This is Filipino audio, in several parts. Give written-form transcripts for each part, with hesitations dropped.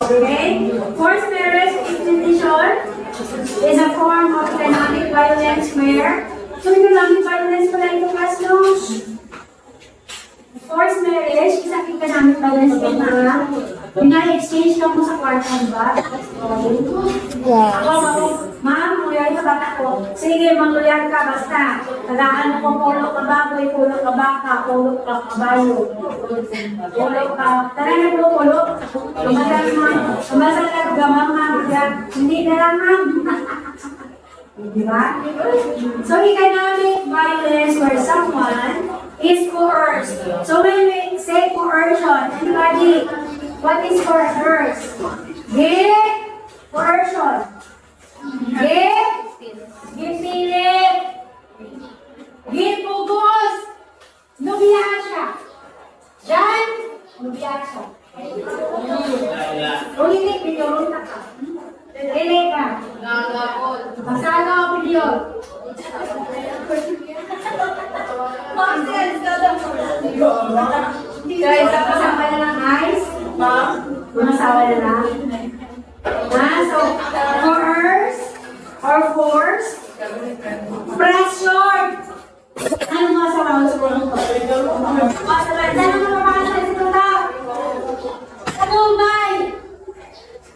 Okay? Forced marriage institution is a form of economic violence where, so economic violence pala ito, class, no? Forced marriage is an economic violence na ina-exchange ka mo sa kwartan ba? Yes. Ako, ma'am, loyal ka bata ko. Sige, mag-loyal ka, basta. Tagaan mo kung pulo ka baboy, pulo ka baka, pulo ka kabayo. Pulo ka, tara na pulo. Kumasal ka gamang mga, hindi na lang, ma'am. Diba? So, economic violence where someone is coerced. So, when we say coercion, anybody, what is coerced? Coercion. Gipilit. Gipugos. Nubiyasya. Diyan, nubiyasya. Ulitin, pinurun na ka. Dili ka. Masala ako video. Guys, kasama na ng ice? Masawa na lang. So, coerce or force, pressure. Ano mga sabaw sa mga ko? Saan ang mga pakasal sa tao? Sa Mumbai!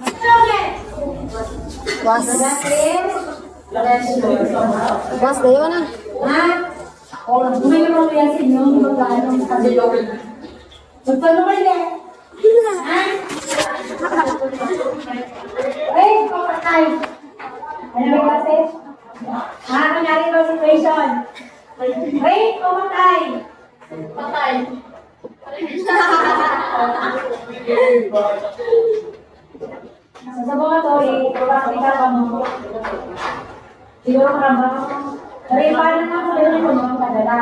Sulit! Was. Pressure. Was, dayo na. Ha? May naman kaya sa inyo, magkano sa kabilo. Magpano kayo ha? Ay, papatay. Ano ba kasi? Ha? Kunyari ba situation? Ay, papatay. Patay. Sa mga to, kapakita ka mo. Siguro karambang mo. Pero paano na ako rin yung mga padala?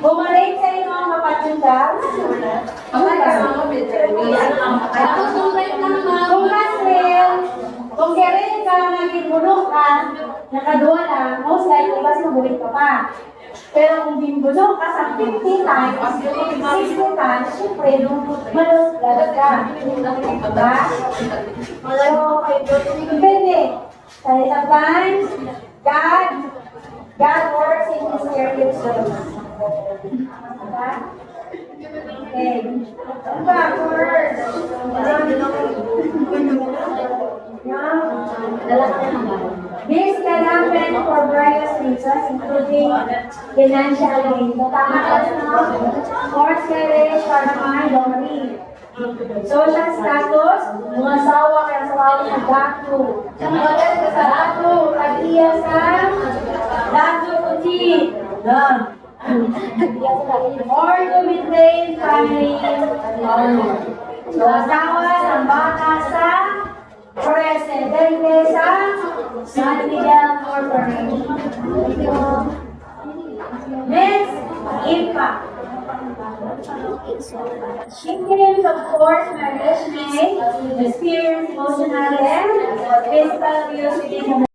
Bumalik sa inyo ang mapatunda. Kung kailan ka naging bulok ka, nakaduwa lang, most likely kasi mabulit ka pa. Pero kung bimbulok ka sa 50 times, 60 times, syempre, malulagat ka. Diba? So, depende. Sa isang times, God works in mysterious ways. Diba? Okay. Ano ba? Words. This can happen for various reasons, including financial gain. So, tama ka na, forced marriage para mga dowry. Social status, mga asawa kaya sa wawang ng datu. Magandang ka sa datu, kag-iya sa datu kuti. Or to maintain family honor. So, asawa ng bata sa presidente sa San Miguel Corporation. Next, impact. Victims of forced marriage may experience emotional and physical abuse within the